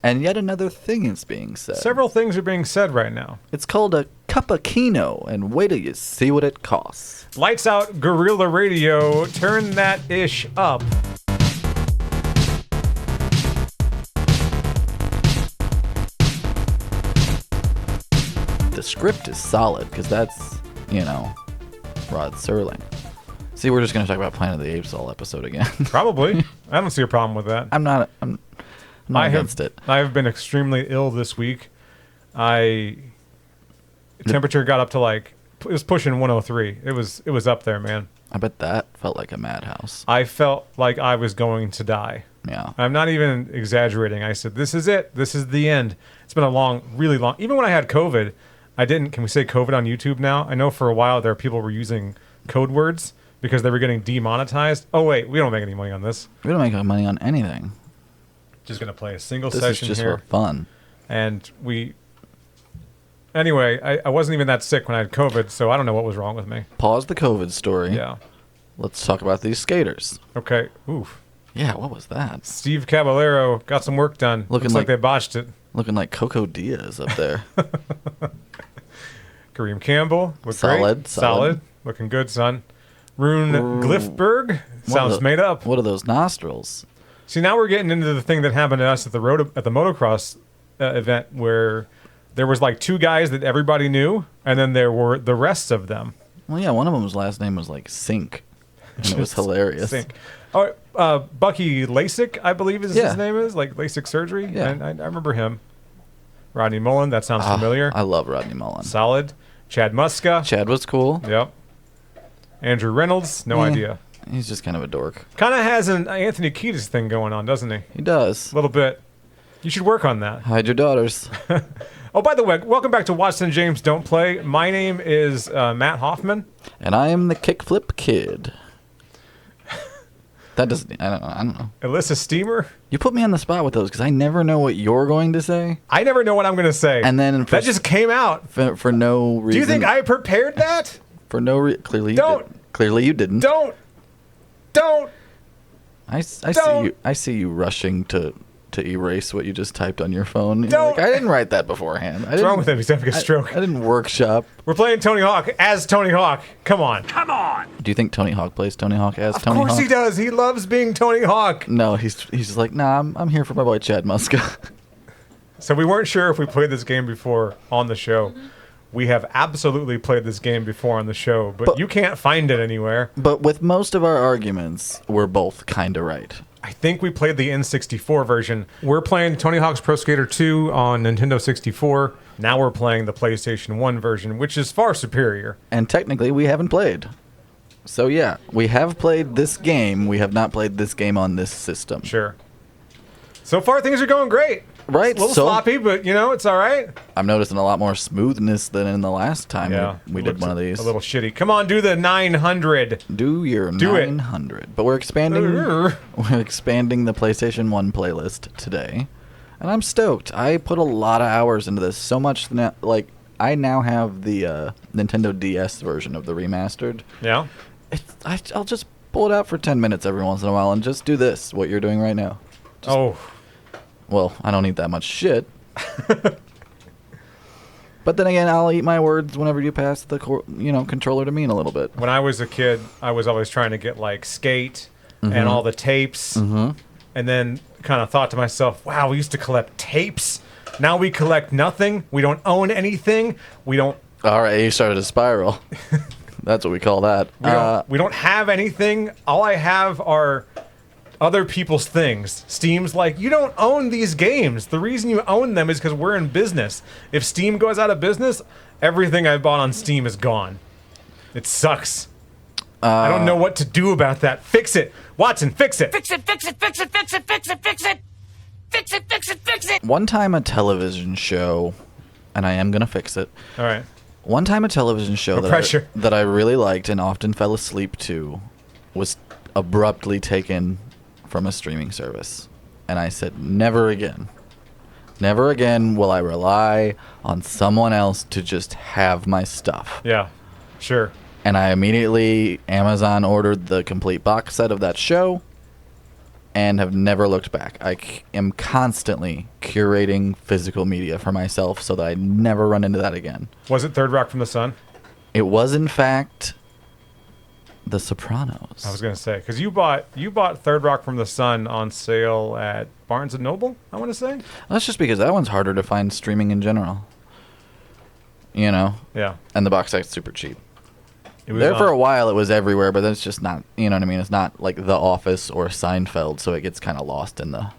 And yet another thing is being said. Several things are being said right now. It's called a cappuccino, and wait till you see what it costs. Lights out, Guerrilla Radio. Turn that ish up. The script is solid, because that's, Rod Serling. See, we're just going to talk about Planet of the Apes all episode again. Probably. I don't see a problem with that. I'm not against it. I have been extremely ill this week. Temperature got up to it was pushing 103. It was up there, man. I bet that felt like a madhouse. I felt like I was going to die. Yeah. I'm not even exaggerating. I said, this is it. This is the end. It's been a really long, even when I had COVID, can we say COVID on YouTube now? I know for a while there people were using code words because they were getting demonetized. Oh, wait, we don't make any money on this. We don't make money on anything. Just going to play a single this session here. This is just for fun. And anyway, I wasn't even that sick when I had COVID, so I don't know what was wrong with me. Pause the COVID story. Yeah. Let's talk about these skaters. Okay. Oof. Yeah, what was that? Steve Caballero got some work done. Looks like they botched it. Looking like Coco Diaz up there. Kareem Campbell. Solid. Looking good, son. Rune Glifberg. Sounds made up. What are those nostrils? See, now we're getting into the thing that happened to us at the motocross event where there was like two guys that everybody knew, and then there were the rest of them. Well, yeah, one of them's last name was like Sink, and it was hilarious. Sink. Oh, Bucky Lasik, I believe his name is, like LASIK surgery. Yeah. I remember him. Rodney Mullen, that sounds familiar. I love Rodney Mullen. Solid. Chad Muska. Chad was cool. Yep. Andrew Reynolds, no idea. He's just kind of a dork. Kind of has an Anthony Kiedis thing going on, doesn't he? He does. A little bit. You should work on that. Hide your daughters. Oh, by the way, welcome back to Watson James Don't Play. My name is Matt Hoffman. And I am the Kickflip Kid. That doesn't... I don't know. Alyssa Steamer. You put me on the spot with those because I never know what you're going to say. I never know what I'm going to say. And then... that just came out. For no reason. Do you think I prepared that? For no reason. Clearly you don't. Didn't. Clearly you didn't. Don't. I see you rushing to erase what you just typed on your phone. Don't. Like, I didn't write that beforehand. What's wrong with him? He's having a stroke. I didn't workshop. We're playing Tony Hawk as Tony Hawk. Come on. Do you think Tony Hawk plays Tony Hawk as Tony Hawk? Of course he does. He loves being Tony Hawk. No, he's just like, nah, I'm here for my boy Chad Muska. So we weren't sure if we played this game before on the show. We have absolutely played this game before on the show, but you can't find it anywhere. But with most of our arguments, we're both kind of right. I think we played the N64 version. We're playing Tony Hawk's Pro Skater 2 on Nintendo 64. Now we're playing the PlayStation 1 version, which is far superior. And technically, we haven't played. So yeah, we have played this game. We have not played this game on this system. Sure. So far, things are going great. Right. It's a little sloppy, but, it's all right. I'm noticing a lot more smoothness than in the last time we did one of these. A little shitty. Come on, do the 900. Do your 900. But we're expanding the PlayStation 1 playlist today. And I'm stoked. I put a lot of hours into this. So much now, I now have the Nintendo DS version of the remastered. Yeah. I'll just pull it out for 10 minutes every once in a while and just do this, what you're doing right now. Well, I don't eat that much shit. But then again, I'll eat my words whenever you pass the controller to me in a little bit. When I was a kid, I was always trying to get Skate and all the tapes, and then kind of thought to myself, "Wow, we used to collect tapes. Now we collect nothing. We don't own anything. We don't." All right, you started a spiral. That's what we call that. We don't have anything. All I have are other people's things. Steam's like, you don't own these games. The reason you own them is because we're in business. If Steam goes out of business, everything I bought on Steam is gone. It sucks. I don't know what to do about that. Fix it. Watson, fix it. Fix it, fix it, fix it, fix it, fix it, fix it. Fix it, fix it, fix it. One time a television show, and I am going to fix it. All right. One time a television show that I really liked and often fell asleep to was abruptly taken from a streaming service. And I said, never again. Never again will I rely on someone else to just have my stuff. Yeah, sure. And I immediately Amazon ordered the complete box set of that show. and have never looked back. Am constantly curating physical media for myself so that I never run into that again. Was it Third Rock from the Sun? It was, in fact, The Sopranos. I was gonna say, because you bought Third Rock from the Sun on sale at Barnes and Noble, I want to say. That's just because that one's harder to find streaming in general. You know? Yeah. And the box set's super cheap. It was There for a while, it was everywhere, but that's just not, you know what I mean? It's not like The Office or Seinfeld, so it gets kind of lost in the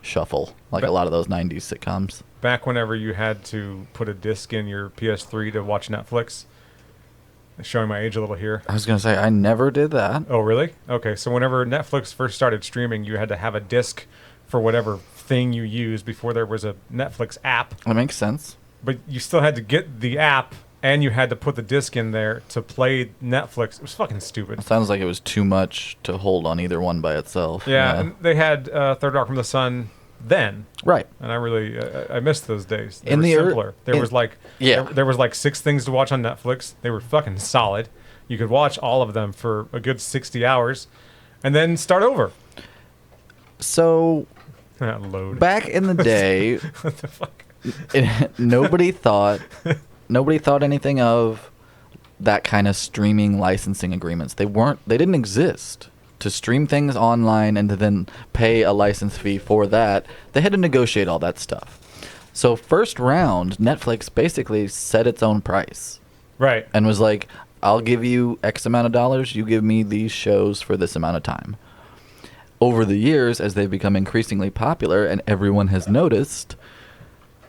shuffle, like a lot of those 90s sitcoms. Back whenever you had to put a disc in your PS3 to watch Netflix. Showing my age a little here. I was going to say, I never did that. Oh, really? Okay, so whenever Netflix first started streaming, you had to have a disc for whatever thing you used before there was a Netflix app. That makes sense. But you still had to get the app, and you had to put the disc in there to play Netflix. It was fucking stupid. It sounds like it was too much to hold on either one by itself. Yeah, and they had Third Rock from the Sun then. Right. And I really I missed those days. They In were the simpler. There was like yeah. there was like 6 things to watch on Netflix. They were fucking solid. You could watch all of them for a good 60 hours and then start over. So Load. back in the day, What the fuck? nobody thought anything of that kind of streaming licensing agreements. They didn't exist. To stream things online and to then pay a license fee for that, they had to negotiate all that stuff. So first round, Netflix basically set its own price. Right. And was like, I'll give you X amount of dollars, you give me these shows for this amount of time. Over the years, as they've become increasingly popular and everyone has noticed,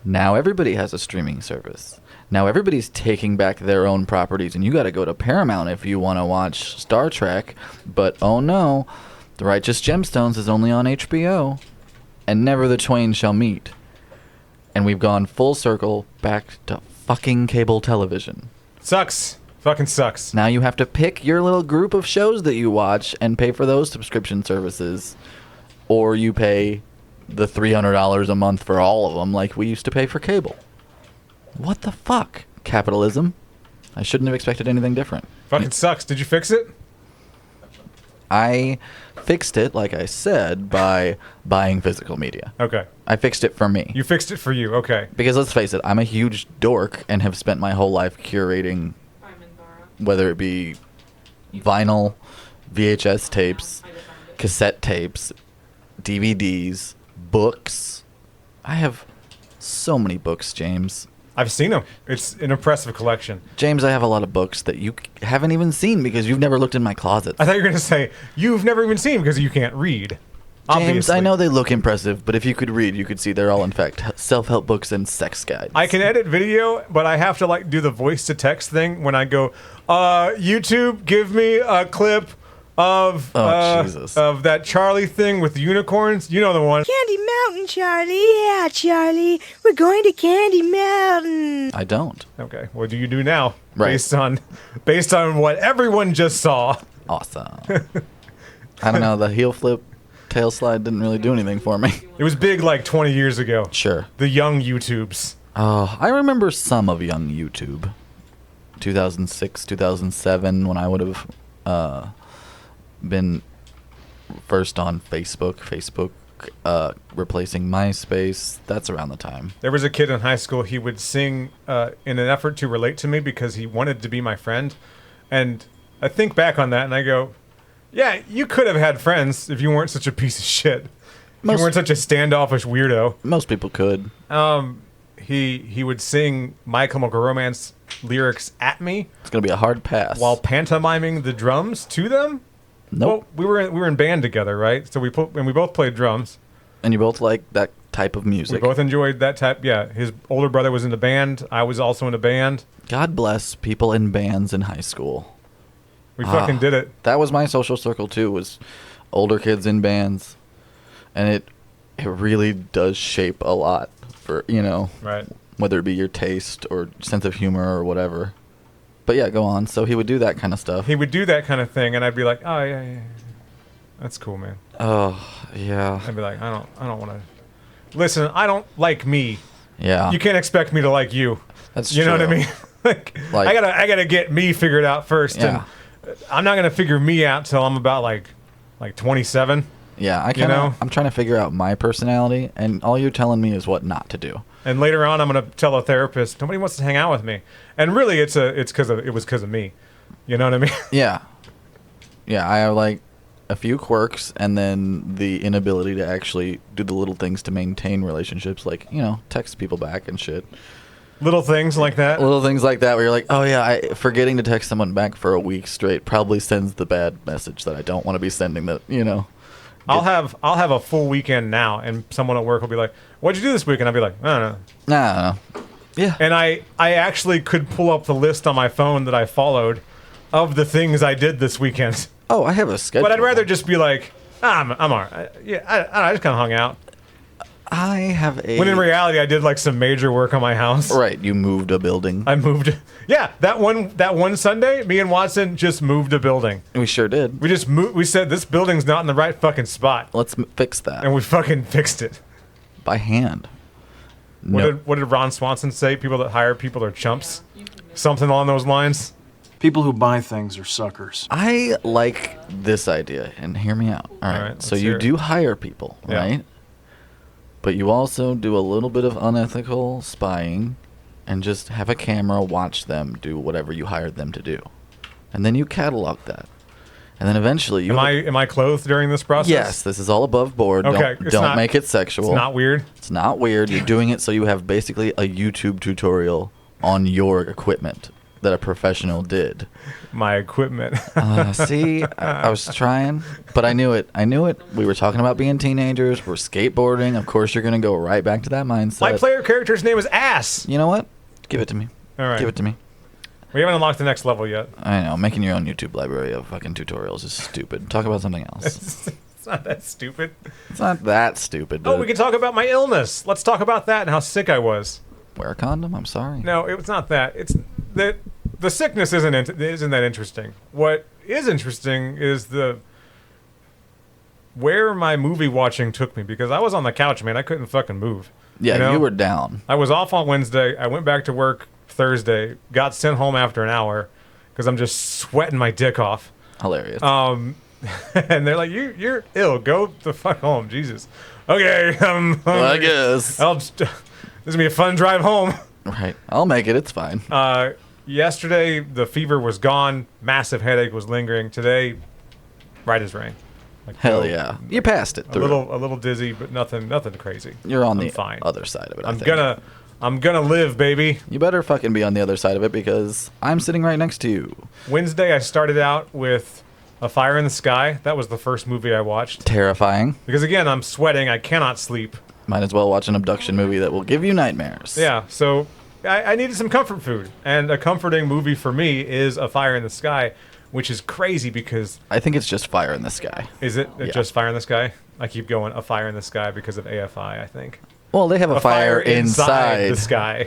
now everybody has a streaming service. Now everybody's taking back their own properties, and you got to go to Paramount if you want to watch Star Trek. But oh no, The Righteous Gemstones is only on HBO, and never the twain shall meet. And we've gone full circle back to fucking cable television. Sucks. Fucking sucks. Now you have to pick your little group of shows that you watch and pay for those subscription services, or you pay the $300 a month for all of them like we used to pay for cable. What the fuck? Capitalism? I shouldn't have expected anything different. Fucking sucks. Did you fix it? I fixed it, like I said, by buying physical media. Okay. I fixed it for me. You fixed it for you. Okay. Because let's face it, I'm a huge dork and have spent my whole life curating, whether it be vinyl, VHS tapes, cassette tapes, DVDs, books. I have so many books, James. I've seen them. It's an impressive collection. James, I have a lot of books that you haven't even seen because you've never looked in my closet. I thought you were going to say, you've never even seen because you can't read. James, Obviously. I know they look impressive, but if you could read, you could see they're all, in fact, self-help books and sex guides. I can edit video, but I have to like do the voice-to-text thing when I go, YouTube, give me a clip of Jesus. of that Charlie thing with the unicorns. You know the one. Candy Mountain, Charlie. Yeah, Charlie. We're going to Candy Mountain. I don't. Okay, what do you do now? Right. Based on what everyone just saw. Awesome. I don't know, the heel flip tail slide didn't really do anything for me. It was big like 20 years ago. Sure. The young YouTubes. Oh, I remember some of young YouTube. 2006, 2007, when I would have been first on Facebook replacing MySpace. That's around the time. There was a kid in high school, he would sing in an effort to relate to me because he wanted to be my friend. And I think back on that and I go, yeah, you could have had friends if you weren't such a piece of shit. If you weren't such a standoffish weirdo. Most people could. He would sing My Chemical Romance lyrics at me. It's going to be a hard pass. While pantomiming the drums to them. Nope. Well, we were in band together, right? So we both played drums. And you both like that type of music. We both enjoyed that type. Yeah, his older brother was in a band. I was also in a band. God bless people in bands in high school. We fucking did it. That was my social circle too, was older kids in bands. And it really does shape a lot for, right. Whether it be your taste or sense of humor or whatever. But yeah, go on. So he would do that kind of stuff. He would do that kind of thing, and I'd be like, oh, yeah. That's cool, man. Oh, yeah. I'd be like, I don't want to. Listen, I don't like me. Yeah. You can't expect me to like you. That's You know what I true. mean? like, I gotta get me figured out first. Yeah. And I'm not gonna figure me out till I'm about like 27. Yeah, you know? I'm trying to figure out my personality, and all you're telling me is what not to do. And later on, I'm going to tell a therapist, nobody wants to hang out with me. And really, it was because of me. You know what I mean? Yeah. Yeah, I have like a few quirks, and then the inability to actually do the little things to maintain relationships, like, text people back and shit. Little things like that. Little things like that where you're like, oh yeah, forgetting to text someone back for a week straight probably sends the bad message that I don't want to be sending. I'll have a full weekend now, and someone at work will be like, "What'd you do this week?" And I'll be like, "I don't know." Nah. Yeah. And I actually could pull up the list on my phone that I followed of the things I did this weekend. Oh, I have a schedule. But I'd rather just be like, I'm all right. Yeah, I just kind of hung out. I have When in reality, I did like some major work on my house. Right, you moved a building. I moved. Yeah, that one Sunday, me and Watson just moved a building. We sure did. We just moved. We said this building's not in the right fucking spot. Let's fix that. And we fucking fixed it. By hand. What did Ron Swanson say? People that hire people are chumps? Something along those lines? People who buy things are suckers. I like this idea, and hear me out. All right. So you do hire people, right? But you also do a little bit of unethical spying and just have a camera watch them do whatever you hired them to do. And then you catalog that. And then eventually you... Am I clothed during this process? Yes, this is all above board. Okay. Don't make it sexual. It's not weird? It's not weird. You're doing it so you have basically a YouTube tutorial on your equipment that a professional did. My equipment. See, I was trying, but I knew it. We were talking about being teenagers. We're skateboarding. Of course, you're going to go right back to that mindset. My player character's name is Ass. You know what? Give it to me. All right. Give it to me. We haven't unlocked the next level yet. I know. Making your own YouTube library of fucking tutorials is stupid. Talk about something else. It's not that stupid. It's not that stupid. Oh, we can talk about my illness. Let's talk about that and how sick I was. Wear a condom? I'm sorry. No, it's not that. It's the sickness isn't that interesting. What is interesting is where my movie watching took me, because I was on the couch, man. I couldn't fucking move. Yeah, you were down. I was off on Wednesday. I went back to work Thursday. Got sent home after an hour because I'm just sweating my dick off. Hilarious. And they're like, "You're ill. Go the fuck home." Jesus. Okay. Well, I guess. This is gonna be a fun drive home. Right. I'll make it. It's fine. Yesterday, the fever was gone. Massive headache was lingering. Today, right as rain. Like, Hell yeah. You passed it a through. little dizzy, but nothing crazy. You're on I'm the fine. other side of it, I'm gonna live, baby. You better fucking be on the other side of it, because I'm sitting right next to you. Wednesday, I started out with A Fire in the Sky. That was the first movie I watched. Terrifying. Because again, I'm sweating. I cannot sleep. Might as well watch an abduction movie that will give you nightmares. Yeah, so I needed some comfort food. And a comforting movie for me is A Fire in the Sky, which is crazy because... I think it's just Fire in the Sky. Is it Yeah. just Fire in the Sky? I keep going A Fire in the Sky because of AFI, I think. Well, they have a fire inside the sky.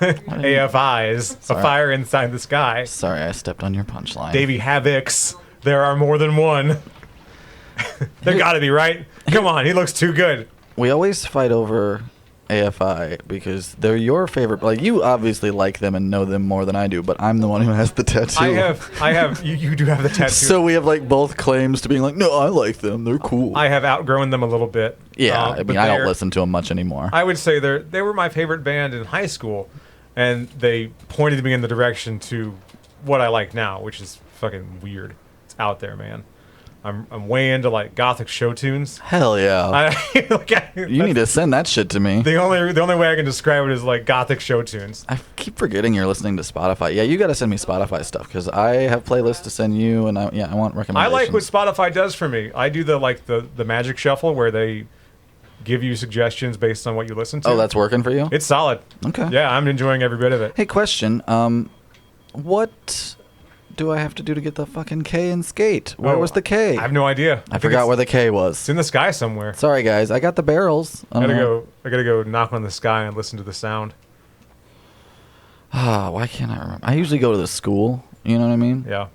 AFIs. Sorry. A fire inside the sky. Sorry, I stepped on your punchline. Davey Havocs. There are more than one. There gotta be, right? Come on, he looks too good. We always fight over AFI because they're your favorite. Like, you obviously like them and know them more than I do, but I'm the one who has the tattoo. I have. You do have the tattoo. So we have like both claims to being like, no, I like them. They're cool. I have outgrown them a little bit. Yeah, I but mean, I don't they're- listen to them much anymore. I would say they were my favorite band in high school, and they pointed me in the direction to what I like now, which is fucking weird. It's out there, man. I'm way into like gothic show tunes. Hell yeah. You need to send that shit to me. The only way I can describe it is like gothic show tunes. I keep forgetting you're listening to Spotify. Yeah, you got to send me Spotify stuff because I have playlists to send you, and I want recommendations. I like what Spotify does for me. I do the magic shuffle where they give you suggestions based on what you listen to. Oh, that's working for you? It's solid. Okay. Yeah, I'm enjoying every bit of it. Hey, question. What do I have to do to get the fucking K in Skate? Where was the K? I have no idea. I forgot where the K was. It's in the sky somewhere. Sorry, guys. I got the barrels. I gotta go knock on the sky and listen to the sound. Why can't I remember? I usually go to the school. You know what I mean? Yeah.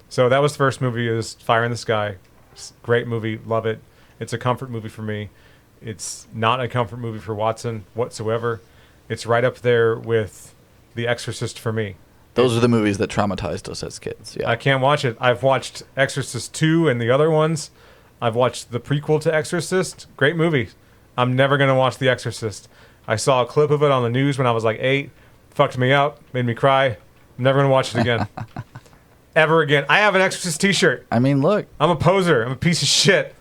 So that was the first movie, is Fire in the Sky. Great movie, love it. It's a comfort movie for me. It's not a comfort movie for Watson whatsoever. It's right up there with The Exorcist for me. Those are the movies that traumatized us as kids. Yeah. I can't watch it. I've watched Exorcist 2 and the other ones. I've watched the prequel to Exorcist. Great movie. I'm never going to watch The Exorcist. I saw a clip of it on the news when I was like 8. Fucked me up. Made me cry. I'm never going to watch it again. Ever again. I have an Exorcist t-shirt. I mean, look. I'm a poser. I'm a piece of shit.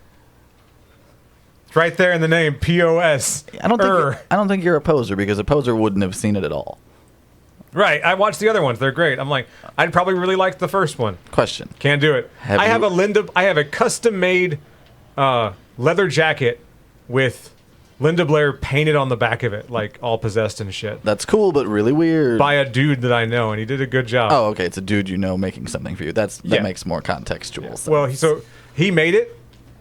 It's right there in the name. P-O-S. I don't think you're a poser, because a poser wouldn't have seen it at all. Right. I watched the other ones. They're great. I'm like, I'd probably really like the first one. Question. Can't do it. I have a custom-made leather jacket with Linda Blair painted on the back of it, like all possessed and shit. That's cool, but really weird. By a dude that I know, and he did a good job. Oh, okay. It's a dude you know making something for you. That makes more contextual sense. Well, he made it.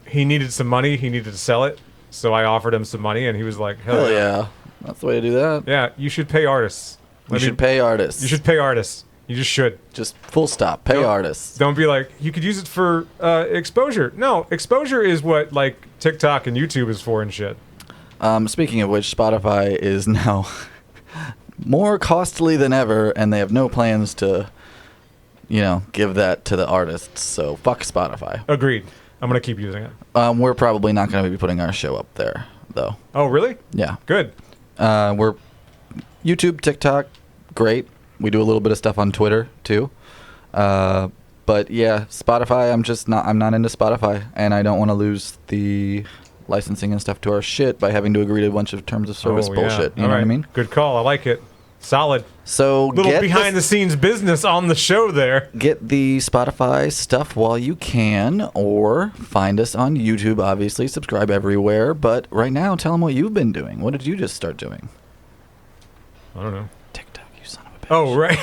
He needed some money. He needed to sell it. So I offered him some money, and he was like, hell yeah. That's the way to do that. Yeah, you should pay artists. You should pay artists. You should pay artists. You just should. Just full stop. Pay artists. Don't be like, you could use it for exposure. No, exposure is what like TikTok and YouTube is for and shit. Speaking of which, Spotify is now more costly than ever, and they have no plans to, give that to the artists. So fuck Spotify. Agreed. I'm going to keep using it. We're probably not going to be putting our show up there, though. Oh, really? Yeah. Good. We're YouTube, TikTok, great. We do a little bit of stuff on Twitter, too. But yeah, Spotify, I'm not into Spotify, and I don't want to lose the licensing and stuff to our shit by having to agree to a bunch of terms of service bullshit. You know what I mean? Good call. I like it. Solid. So little behind the scenes business on the show there. Get the Spotify stuff while you can, or find us on YouTube, obviously. Subscribe everywhere. But right now, tell them what you've been doing. What did you just start doing? I don't know. TikTok, you son of a bitch. Oh, right.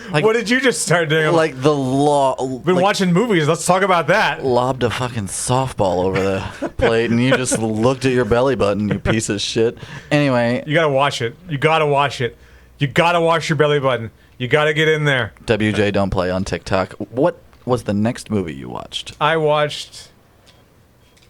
Like, what did you just start doing? Like the law. Been watching movies. Let's talk about that. Lobbed a fucking softball over the plate, and you just looked at your belly button, you piece of shit. Anyway. You gotta wash it. You gotta wash it. You gotta wash your belly button. You gotta get in there. WJ, don't play on TikTok. What was the next movie you watched? I watched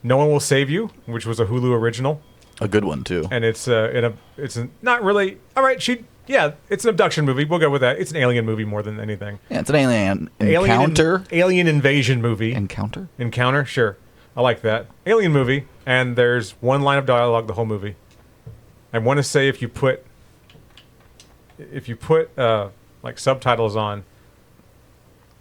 No One Will Save You, which was a Hulu original. A good one, too. And it's not really... All right, yeah, it's an abduction movie. We'll go with that. It's an alien movie more than anything. Yeah, it's an alien encounter. Alien invasion movie. Encounter, sure. I like that. Alien movie, and there's one line of dialogue the whole movie. I want to say if you put like subtitles on,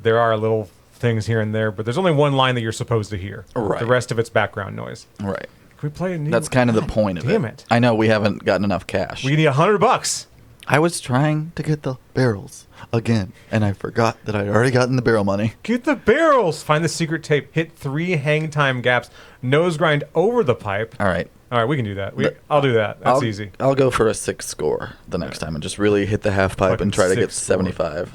there are little things here and there, but there's only one line that you're supposed to hear. Right. The rest of it's background noise. Right. Can we play a new? That's kind of the point of it. Damn it. I know we haven't gotten enough cash. We need $100. I was trying to get the barrels again, and I forgot that I'd already gotten the barrel money. Get the barrels! Find the secret tape. Hit 3 hang time gaps. Nose grind over the pipe. All right, we can do that. I'll do that. That's easy. I'll go for a 6 score the next time and just really hit the half pipe and try to get 75.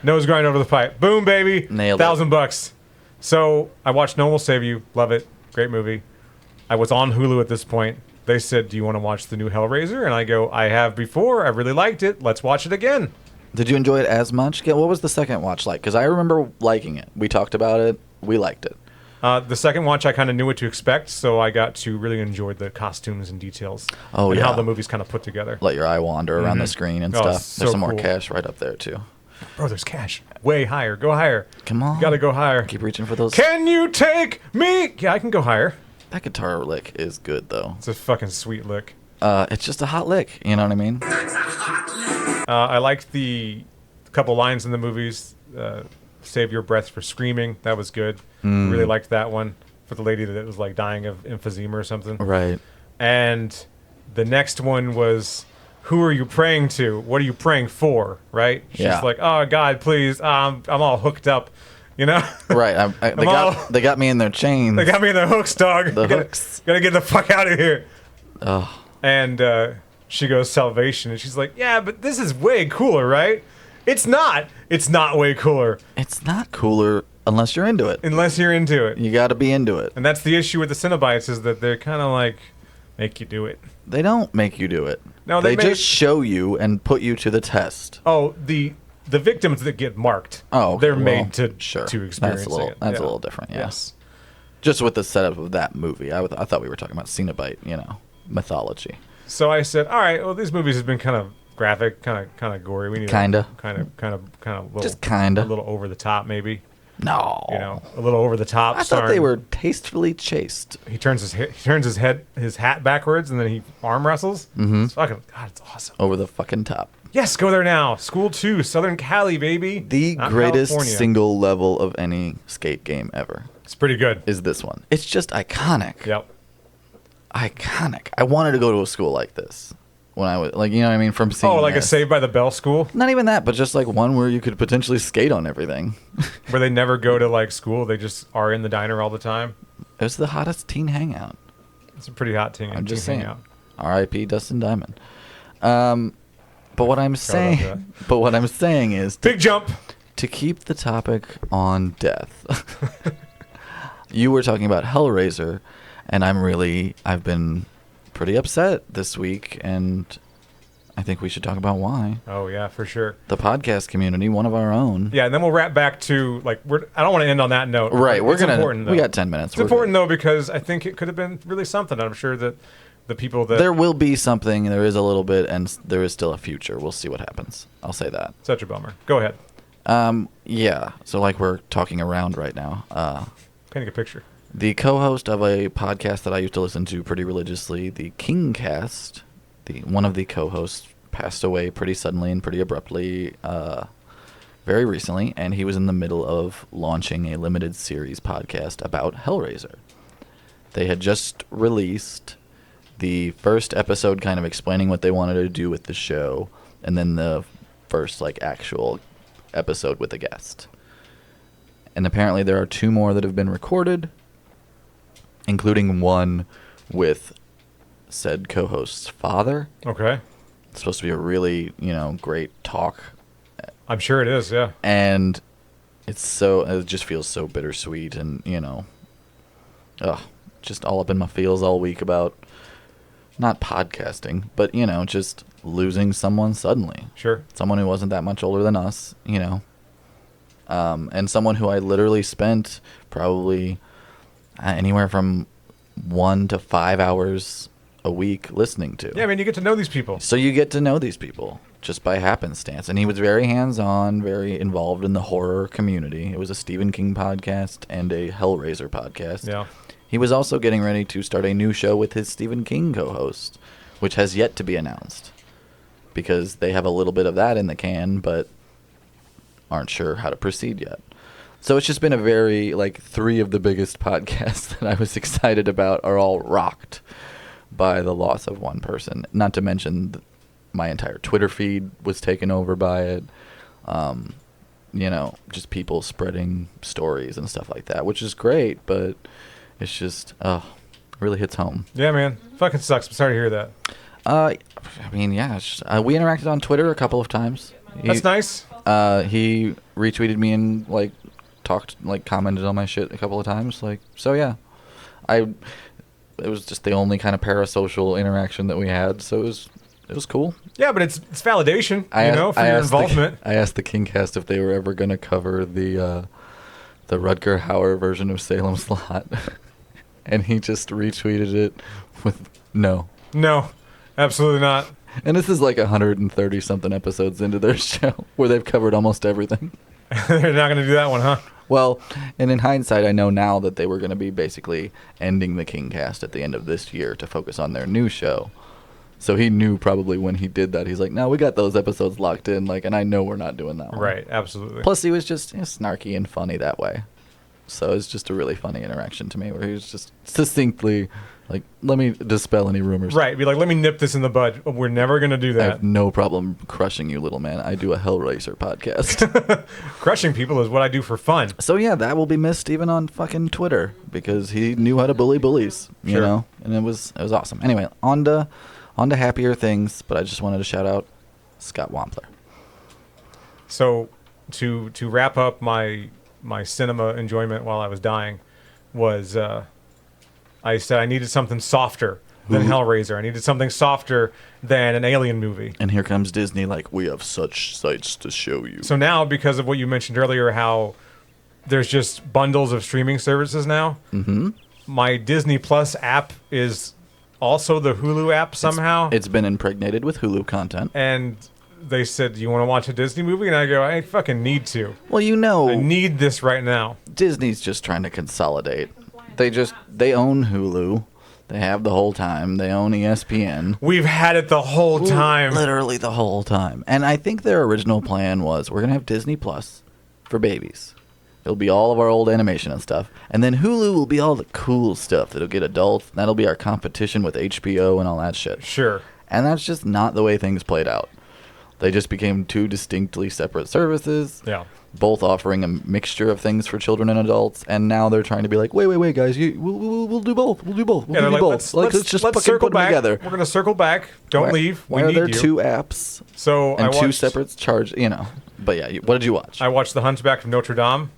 Nose grind over the pipe. Boom, baby. Nailed it. $1,000. So I watched No One Will Save You. Love it. Great movie. I was on Hulu at this point. They said, do you want to watch the new Hellraiser? And I go, I have before. I really liked it. Let's watch it again. Did you enjoy it as much? What was the second watch like? Because I remember liking it. We talked about it. We liked it. The second watch, I kind of knew what to expect, so I got to really enjoy the costumes and details. And how the movie's kind of put together. Let your eye wander around the screen and stuff. So there's some more cool. cash right up there, too. Bro, there's cash. Way higher. Go higher. Come on. You gotta go higher. Keep reaching for those. Can you take me? Yeah, I can go higher. That guitar lick is good, though. It's a fucking sweet lick. It's just a hot lick. You know what I mean? I liked the couple lines in the movies. Save your breath for screaming. That was good. Really liked that one for the lady that was like dying of emphysema or something. Right. And the next one was, who are you praying to? What are you praying for? Right? She's like, oh, God, please. I'm all hooked up. You know? Right. They got me in their chains. They got me in the hooks, dog. Hooks. Gotta get the fuck out of here. Oh. And she goes, salvation. And she's like, yeah, but this is way cooler, right? It's not. It's not way cooler. It's not cooler unless you're into it. Unless you're into it. You gotta be into it. And that's the issue with the Cenobites, is that they're kind of like, make you do it. They don't make you do it. No, they just show you and put you to the test. Oh, the victims that get marked. Oh, okay. They're made to That's experience a little different. Yeah. Yes. Just with the setup of that movie, I thought we were talking about Cenobite, mythology. So I said, all right, well, these movies have been kind of graphic, kind of gory. We need kind of a little, just kind of a little over the top, maybe. No. A little over the top. I thought they were tastefully chaste. He turns his hat backwards, and then he arm wrestles. Mm-hmm. It's fucking God, it's awesome. Over the fucking top. Yes, go there now. School 2, Southern Cali, baby. The Not greatest California. single level of any skate game ever It's pretty good. is this one. It's just iconic. Yep. Iconic. I wanted to go to a school like this when I was like, you know what I mean, from seeing. Oh, like this. a Saved by the Bell school Not even that, but just like one where you could potentially skate on everything. where they never go to like school. They just are in the diner all the time. It was the hottest teen hangout. It's a pretty hot team. I'm just team saying. hangout. R.I.P. Dustin Diamond. But what I'm Forgot about saying, but what I'm saying is Big jump. to keep the topic on death. You were talking about Hellraiser, and I've been pretty upset this week, and I think we should talk about why. Oh yeah, for sure. The podcast community, one of our own. Yeah, and then we'll wrap back to like I don't want to end on that note. Right, It's important, though. we got 10 minutes. It's important though because I think it could have been really something. I'm sure that the people that There will be something, there is a little bit, and there is still a future. We'll see what happens. I'll say that. Such a bummer. Go ahead. Yeah, so like we're talking around right now. Painting a picture. The co-host of a podcast that I used to listen to pretty religiously, the Kingcast, one of the co-hosts passed away pretty suddenly and pretty abruptly very recently, and he was in the middle of launching a limited series podcast about Hellraiser. They had just released the first episode kind of explaining what they wanted to do with the show, and then the first like actual episode with a guest. And apparently there are 2 more that have been recorded, including one with said co-host's father. Okay. It's supposed to be a really, great talk. I'm sure it is. Yeah. And it just feels so bittersweet and, just all up in my feels all week about not podcasting, but, just losing someone suddenly. Sure. Someone who wasn't that much older than us, and someone who I literally spent probably anywhere from 1 to 5 hours a week listening to. Yeah, I mean, you get to know these people. So you get to know these people just by happenstance. And he was very hands-on, very involved in the horror community. It was a Stephen King podcast and a Hellraiser podcast. Yeah. He was also getting ready to start a new show with his Stephen King co-host, which has yet to be announced because they have a little bit of that in the can, but aren't sure how to proceed yet. So it's just been a very, 3 of the biggest podcasts that I was excited about are all rocked by the loss of one person. Not to mention my entire Twitter feed was taken over by it. Just people spreading stories and stuff like that, which is great, but it's just, really hits home. Yeah, man. Fucking sucks. I'm sorry to hear that. We interacted on Twitter a couple of times. That's nice. He retweeted me and commented on my shit a couple of times. It was just the only kind of parasocial interaction that we had, so it was cool. Yeah, but it's validation, for your involvement. I asked the Kingcast if they were ever going to cover the Rutger Hauer version of Salem's Lot, and he just retweeted it with no. No, absolutely not. And this is 130 something episodes into their show where they've covered almost everything. They're not going to do that one, huh? Well, and in hindsight, I know now that they were going to be basically ending the Kingcast at the end of this year to focus on their new show. So he knew probably when he did that, he's like, no, we got those episodes locked in, and I know we're not doing that one. Right, absolutely. Plus, he was just snarky and funny that way. So it's just a really funny interaction to me where he was just succinctly let me dispel any rumors. Right, be like, let me nip this in the bud. We're never going to do I that. have no problem crushing you, little man. I do a Hellraiser podcast. Crushing people is what I do for fun. So yeah, that will be missed even on fucking Twitter because he knew how to bully bullies, you know, and it was awesome. Anyway, on to happier things, but I just wanted to shout out Scott Wampler. So to wrap up my cinema enjoyment while I was dying was I said I needed something softer than Hellraiser. I needed something softer than an Alien movie. And here comes Disney we have such sights to show you. So now, because of what you mentioned earlier, how there's just bundles of streaming services now, my Disney Plus app is also the Hulu app somehow. It's been impregnated with Hulu content. And they said, "Do you want to watch a Disney movie?" And I go, "I fucking need to. Well, I need this right now." Disney's just trying to consolidate. They own Hulu. They have the whole time. They own ESPN. We've had it the whole time. Literally the whole time. And I think their original plan was we're going to have Disney Plus for babies. It'll be all of our old animation and stuff. And then Hulu will be all the cool stuff that'll get adults. That'll be our competition with HBO and all that shit. Sure. And that's just not the way things played out. They just became two distinctly separate services. Yeah. Both offering a mixture of things for children and adults, and now they're trying to be like, wait, guys, we'll do both. We'll do both. We'll do both. Let's just let's fucking circle put them back. together. We're gonna circle back. Don't leave. Why we are need there you. two apps? So and I watched, two separate charge? But yeah, what did you watch? I watched The Hunchback of Notre Dame.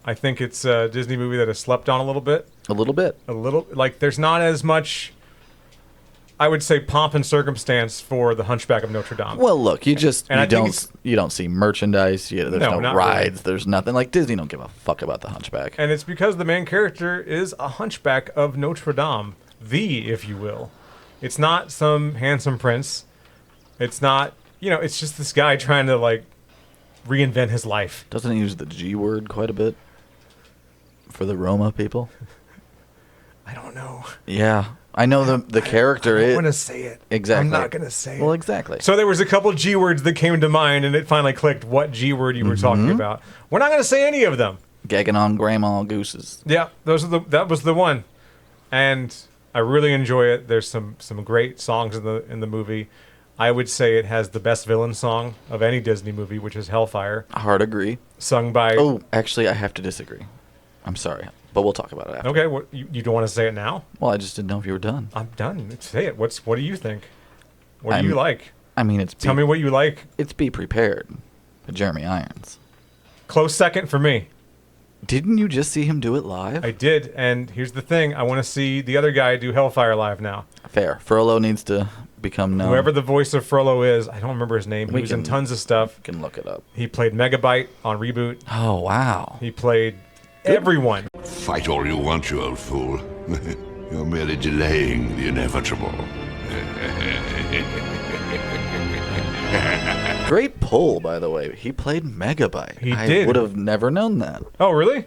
I think it's a Disney movie that has slept on a little bit. A little bit. Like there's not as much, I would say, pomp and circumstance for The Hunchback of Notre Dame. Well, look, you don't see merchandise. There's no rides. Really. There's nothing. Like Disney don't give a fuck about the Hunchback. And it's because the main character is a Hunchback of Notre Dame, if you will. It's not some handsome prince. It's not, it's just this guy trying to like reinvent his life. Doesn't he use the G word quite a bit for the Roma people? I don't know. Yeah. I know the character is. I don't want to say it. Exactly. I'm not going to say it. Well, exactly. So there was a couple G words that came to mind, and it finally clicked what G word you were talking about. We're not going to say any of them. Gagging on grandma gooses. Yeah, that was the one, and I really enjoy it. There's some great songs in the movie. I would say it has the best villain song of any Disney movie, which is Hellfire. Hard agree. Sung by. Oh, actually, I have to disagree. I'm sorry, but we'll talk about it after. Okay, what you don't want to say it now? Well, I just didn't know if you were done. I'm done. Say it. What do you think? What do you like? I mean, tell me what you like. It's Be Prepared by Jeremy Irons. Close second for me. Didn't you just see him do it live? I did, and here's the thing. I want to see the other guy do Hellfire live now. Fair. Frollo needs to become known. Whoever the voice of Frollo is, I don't remember his name. He was in tons of stuff. We can look it up. He played Megabyte on Reboot. Oh, wow. He played everyone. Fight all you want, you old fool. You're merely delaying the inevitable. Great pull, by the way. He played Megabyte. He I did. would have never known that. Oh, really?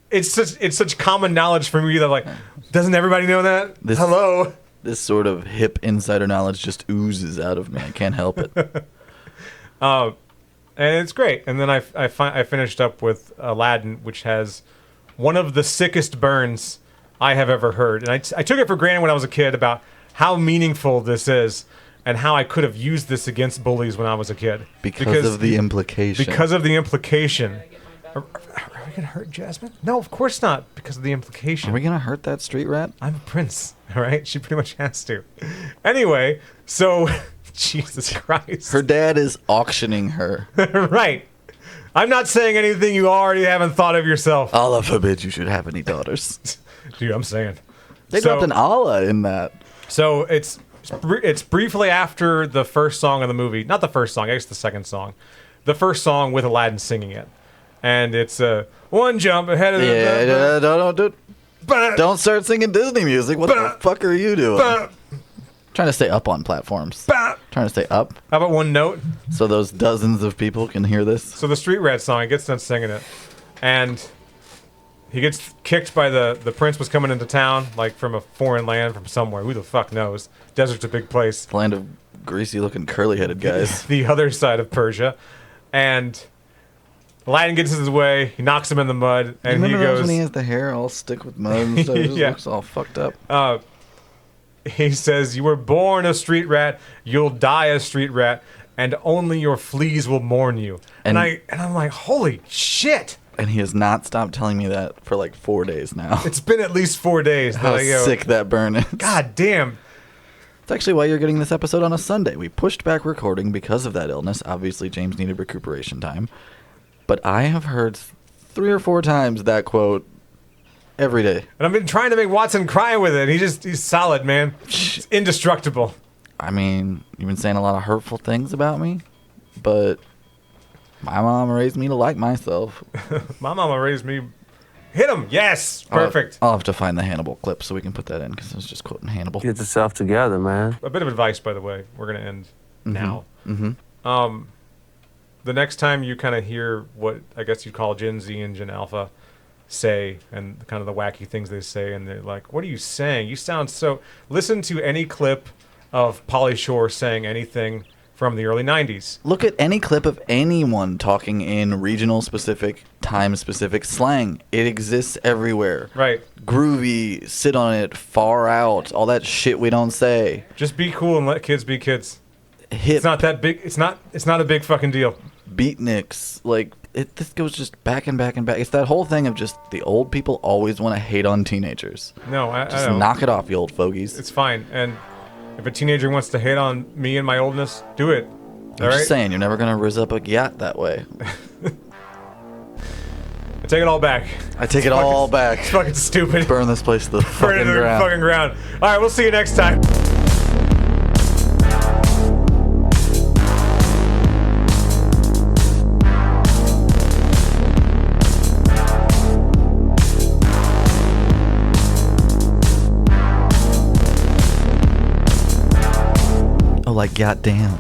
It's such common knowledge for me that like, doesn't everybody know that? Hello. This sort of hip insider knowledge just oozes out of me. I can't help it. And it's great. And then I finished up with Aladdin, which has one of the sickest burns I have ever heard. And I took it for granted when I was a kid about how meaningful this is and how I could have used this against bullies when I was a kid. Because of the implication. Because of the implication. Are we going to hurt Jasmine? No, of course not, because of the implication. Are we going to hurt that street rat? I'm a prince, all right? She pretty much has to. Anyway, so, Jesus Christ. Her dad is auctioning her. Right. I'm not saying anything you already haven't thought of yourself. Allah forbid you should have any daughters. Dude, I'm saying. They dropped an Allah in that. So it's briefly after the first song of the movie. Not the first song, I guess the second song. The first song with Aladdin singing it. And it's one jump ahead of the... Yeah, don't start singing Disney music. What the fuck are you doing? Trying to stay up on platforms. Trying to stay up. How about one note? So those dozens of people can hear this. So the Street Rat song, he gets done singing it. And he gets kicked by the prince was coming into town, like from a foreign land, from somewhere. Who the fuck knows? Desert's a big place. Land of greasy-looking, curly-headed guys. The other side of Persia. And Aladdin gets in his way. He knocks him in the mud. And you he remember goes... those when he has the hair all stick with mud and stuff? It just looks all fucked up. He says, "You were born a street rat, you'll die a street rat, and only your fleas will mourn you." And I'm like, holy shit! And he has not stopped telling me that for like 4 days now. It's been at least 4 days. How sick that burn is. God damn. It's actually why you're getting this episode on a Sunday. We pushed back recording because of that illness. Obviously, James needed recuperation time. But I have heard 3 or 4 times that quote every day. And I've been trying to make Watson cry with it. He's solid, man. He's indestructible. I mean, you've been saying a lot of hurtful things about me, but my mom raised me to like myself. My mama raised me... Hit him! Yes! Perfect. I'll have to find the Hannibal clip so we can put that in, because I was just quoting Hannibal. Get yourself together, man. A bit of advice, by the way. We're going to end now. The next time you kind of hear what I guess you'd call Gen Z and Gen Alpha say, and kind of the wacky things they say, and they're like, what are you saying? You sound so... Listen to any clip of Pauly Shore saying anything from the early 90s. Look at any clip of anyone talking in regional-specific, time-specific slang. It exists everywhere. Right. Groovy, sit on it, far out, all that shit we don't say. Just be cool and let kids be kids. Hip. It's not that big. It's not a big fucking deal. Beatniks, like this goes just back and back and back. It's that whole thing of just the old people always want to hate on teenagers. No, I just don't. Knock it off, you old fogies. It's fine. And if a teenager wants to hate on me and my oldness, do it. I'm just saying, you're never gonna rizz up a yacht that way. I take it all back. I take it all back. It's fucking stupid. Burn this place to the Burn it fucking to the ground. fucking ground. All right, we'll see you next time. Oh, like goddamn.